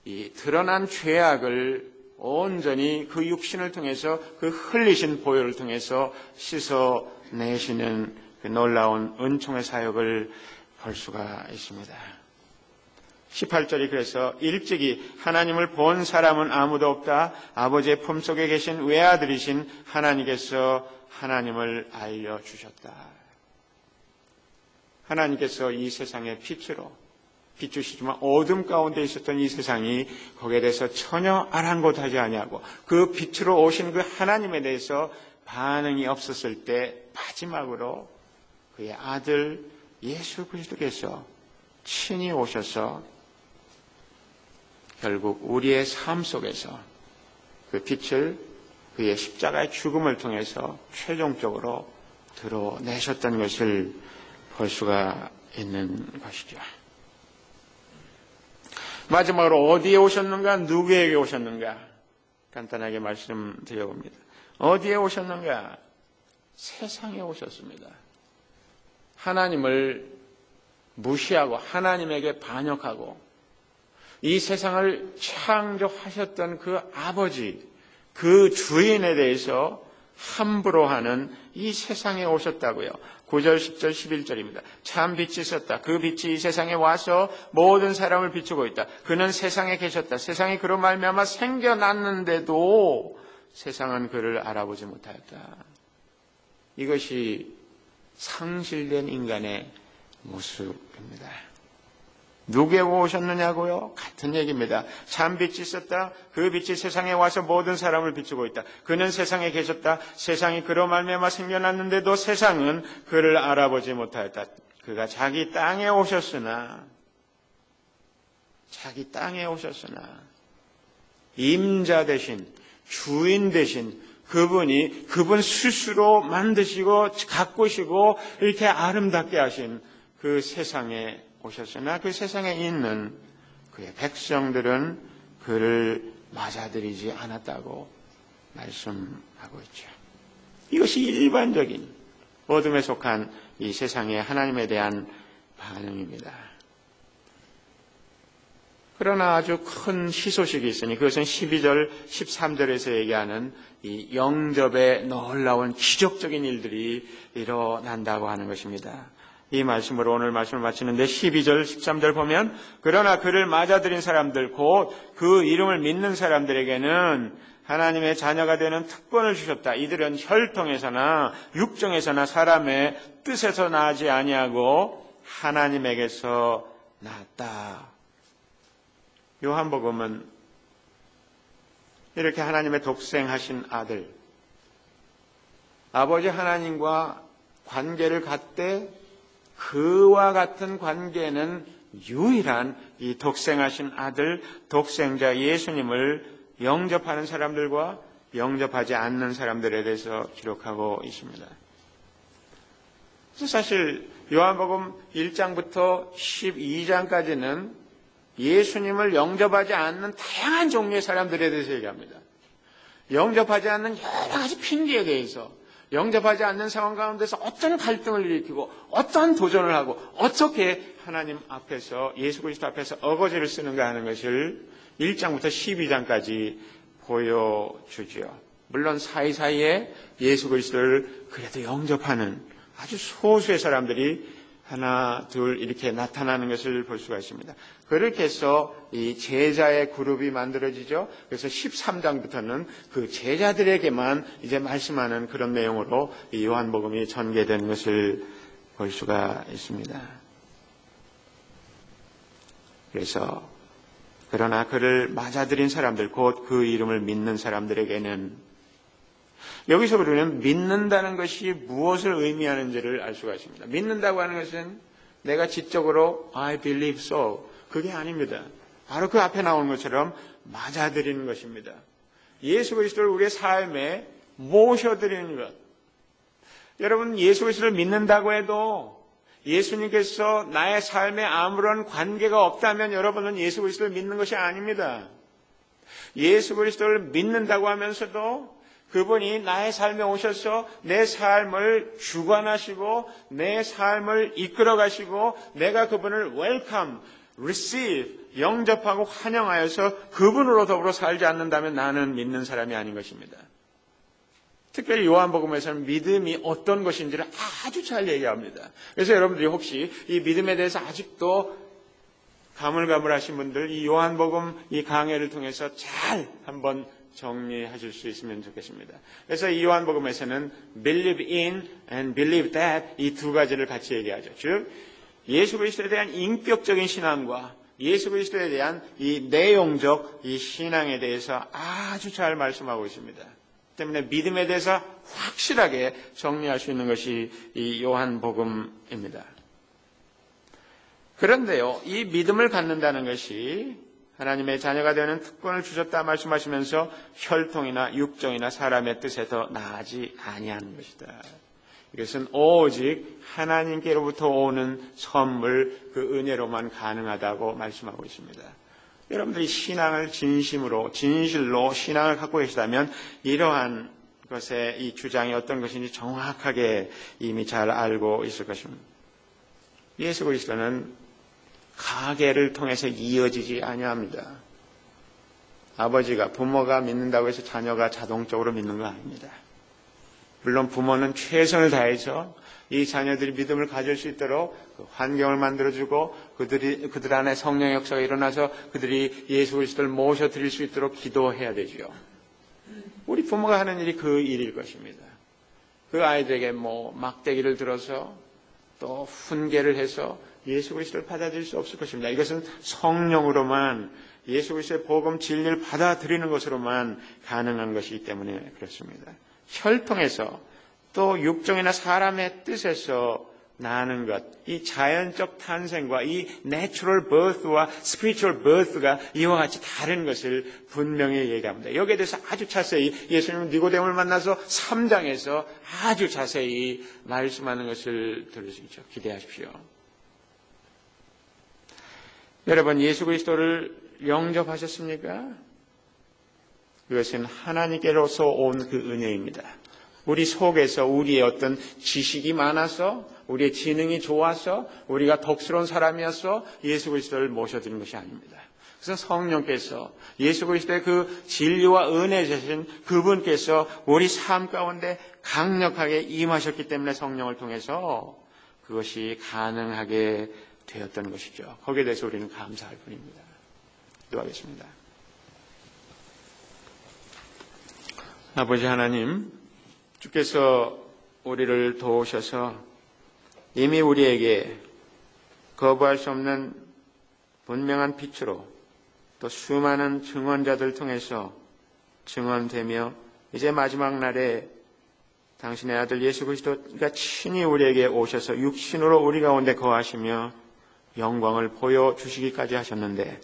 이 드러난 죄악을 온전히 그 육신을 통해서 그 흘리신 보혈을 통해서 씻어내시는 그 놀라운 은총의 사역을 볼 수가 있습니다. 18절이 그래서 일찍이 하나님을 본 사람은 아무도 없다. 아버지의 품속에 계신 외아들이신 하나님께서 하나님을 알려주셨다. 하나님께서 이 세상의 빛으로 비추시지만 어둠 가운데 있었던 이 세상이 거기에 대해서 전혀 아랑곳하지 아니하고 그 빛으로 오신 그 하나님에 대해서 반응이 없었을 때 마지막으로 그의 아들 예수 그리스도께서 친히 오셔서 결국 우리의 삶 속에서 그 빛을 그의 십자가의 죽음을 통해서 최종적으로 드러내셨다는 것을 볼 수가 있는 것이죠. 마지막으로 어디에 오셨는가? 누구에게 오셨는가? 간단하게 말씀드려봅니다. 어디에 오셨는가? 세상에 오셨습니다. 하나님을 무시하고 하나님에게 반역하고 이 세상을 창조하셨던 그 아버지, 그 주인에 대해서 함부로 하는 이 세상에 오셨다고요. 9절, 10절, 11절입니다. 참 빛이 있었다. 그 빛이 이 세상에 와서 모든 사람을 비추고 있다. 그는 세상에 계셨다. 세상이 그로 말미암아 생겨났는데도 세상은 그를 알아보지 못하였다. 이것이 상실된 인간의 모습입니다. 누구에게 오셨느냐고요? 같은 얘기입니다. 참 빛이 있었다. 그 빛이 세상에 와서 모든 사람을 비추고 있다. 그는 세상에 계셨다. 세상이 그로 말미암아 생겨났는데도 세상은 그를 알아보지 못하였다. 그가 자기 땅에 오셨으나 임자 대신 주인 대신 그분 스스로 만드시고 가꾸시고 이렇게 아름답게 하신 그 세상에 오셨으나 그 세상에 있는 그의 백성들은 그를 맞아들이지 않았다고 말씀하고 있죠. 이것이 일반적인 어둠에 속한 이 세상의 하나님에 대한 반응입니다. 그러나 아주 큰 희소식이 있으니 그것은 12절, 13절에서 얘기하는 이 영접의 놀라운 기적적인 일들이 일어난다고 하는 것입니다. 이 말씀으로 오늘 말씀을 마치는데 12절, 13절 보면 그러나 그를 맞아들인 사람들 곧 그 이름을 믿는 사람들에게는 하나님의 자녀가 되는 특권을 주셨다. 이들은 혈통에서나 육정에서나 사람의 뜻에서 나지 아니하고 하나님에게서 나왔다. 요한복음은 이렇게 하나님의 독생하신 아들, 아버지 하나님과 관계를 갖되 그와 같은 관계는 유일한 이 독생하신 아들, 독생자 예수님을 영접하는 사람들과 영접하지 않는 사람들에 대해서 기록하고 있습니다. 그래서 사실 요한복음 1장부터 12장까지는 예수님을 영접하지 않는 다양한 종류의 사람들에 대해서 얘기합니다. 영접하지 않는 여러 가지 핑계에 대해서, 영접하지 않는 상황 가운데서 어떤 갈등을 일으키고 어떤 도전을 하고 어떻게 하나님 앞에서 예수 그리스도 앞에서 어거지를 쓰는가 하는 것을 1장부터 12장까지 보여주죠. 물론 사이사이에 예수 그리스도를 그래도 영접하는 아주 소수의 사람들이 하나 둘 이렇게 나타나는 것을 볼 수가 있습니다. 그렇게 해서 이 제자의 그룹이 만들어지죠. 그래서 13장부터는 그 제자들에게만 이제 말씀하는 그런 내용으로 이 요한복음이 전개된 것을 볼 수가 있습니다. 그래서 그러나 그를 맞아들인 사람들, 곧 그 이름을 믿는 사람들에게는, 여기서 우리는 믿는다는 것이 무엇을 의미하는지를 알 수가 있습니다. 믿는다고 하는 것은 내가 지적으로 I believe so, 그게 아닙니다. 바로 그 앞에 나오는 것처럼 맞아들이는 것입니다. 예수 그리스도를 우리의 삶에 모셔드리는 것. 여러분, 예수 그리스도를 믿는다고 해도 예수님께서 나의 삶에 아무런 관계가 없다면 여러분은 예수 그리스도를 믿는 것이 아닙니다. 예수 그리스도를 믿는다고 하면서도 그분이 나의 삶에 오셔서 내 삶을 주관하시고 내 삶을 이끌어 가시고 내가 그분을 welcome, receive, 영접하고 환영하여서 그분으로 더불어 살지 않는다면 나는 믿는 사람이 아닌 것입니다. 특별히 요한복음에서는 믿음이 어떤 것인지를 아주 잘 얘기합니다. 그래서 여러분들이 혹시 이 믿음에 대해서 아직도 가물가물하신 분들 이 요한복음 이 강해를 통해서 잘 한번 정리하실 수 있으면 좋겠습니다. 그래서 이 요한복음에서는 believe in and believe that 이 두 가지를 같이 얘기하죠. 즉 예수 그리스도에 대한 인격적인 신앙과 예수 그리스도에 대한 이 내용적 이 신앙에 대해서 아주 잘 말씀하고 있습니다. 때문에 믿음에 대해서 확실하게 정리할 수 있는 것이 이 요한복음입니다. 그런데요, 이 믿음을 갖는다는 것이 하나님의 자녀가 되는 특권을 주셨다 말씀하시면서 혈통이나 육정이나 사람의 뜻에서 나아지 아니하는 것이다. 이것은 오직 하나님께로부터 오는 선물, 그 은혜로만 가능하다고 말씀하고 있습니다. 여러분들이 신앙을 진심으로, 진실로 신앙을 갖고 계시다면 이러한 것의 이 주장이 어떤 것인지 정확하게 이미 잘 알고 있을 것입니다. 예수 그리스도는 가계를 통해서 이어지지 아니합니다. 아버지가, 부모가 믿는다고 해서 자녀가 자동적으로 믿는 거 아닙니다. 물론 부모는 최선을 다해서 이 자녀들이 믿음을 가질 수 있도록 그 환경을 만들어주고 그들 안에 성령의 역사가 일어나서 그들이 예수 그리스도를 모셔드릴 수 있도록 기도해야 되죠. 우리 부모가 하는 일이 그 일일 것입니다. 그 아이들에게 막대기를 들어서 또 훈계를 해서 예수 그리스도를 받아들일 수 없을 것입니다. 이것은 성령으로만 예수 그리스도의 복음 진리를 받아들이는 것으로만 가능한 것이기 때문에 그렇습니다. 혈통에서 또 육정이나 사람의 뜻에서 나는 것, 이 자연적 탄생과 이 natural birth와 spiritual birth가 이와 같이 다른 것을 분명히 얘기합니다. 여기에 대해서 아주 자세히 예수님은 니고데모를 만나서 3장에서 아주 자세히 말씀하는 것을 들을 수 있죠. 기대하십시오. 여러분, 예수 그리스도를 영접하셨습니까? 그것은 하나님께로서 온 그 은혜입니다. 우리 속에서 우리의 어떤 지식이 많아서, 우리의 지능이 좋아서, 우리가 덕스러운 사람이어서 예수 그리스도를 모셔드린 것이 아닙니다. 그래서 성령께서 예수 그리스도의 그 진리와 은혜 되신 그분께서 우리 삶 가운데 강력하게 임하셨기 때문에 성령을 통해서 그것이 가능하게 되었던 것이죠. 거기에 대해서 우리는 감사할 뿐입니다. 기도하겠습니다. 아버지 하나님, 주께서 우리를 도우셔서 이미 우리에게 거부할 수 없는 분명한 빛으로 또 수많은 증언자들 통해서 증언되며 이제 마지막 날에 당신의 아들 예수 그리스도가 친히 우리에게 오셔서 육신으로 우리 가운데 거하시며 영광을 보여주시기까지 하셨는데,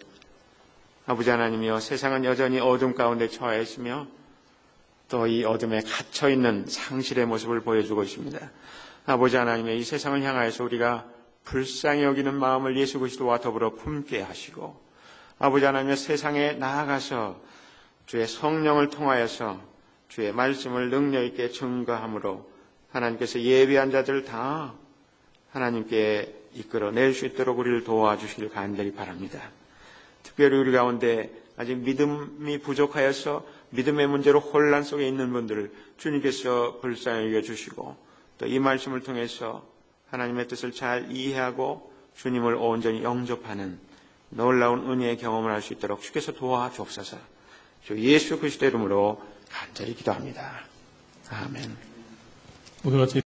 아버지 하나님이여, 세상은 여전히 어둠 가운데 처해 있으며 또 이 어둠에 갇혀있는 상실의 모습을 보여주고 있습니다. 아버지 하나님의 이 세상을 향하여서 우리가 불쌍히 여기는 마음을 예수 그리스도와 더불어 품게 하시고, 아버지 하나님의 세상에 나아가서 주의 성령을 통하여서 주의 말씀을 능력 있게 증거함으로 하나님께서 예비한 자들을 다 하나님께 이끌어낼 수 있도록 우리를 도와주시길 간절히 바랍니다. 특별히 우리 가운데 아직 믿음이 부족하여서 믿음의 문제로 혼란 속에 있는 분들을 주님께서 불쌍히 여겨주시고 또 이 말씀을 통해서 하나님의 뜻을 잘 이해하고 주님을 온전히 영접하는 놀라운 은혜의 경험을 할 수 있도록 주께서 도와주옵소서. 주 예수 그리스도의 이름으로 간절히 기도합니다. 아멘.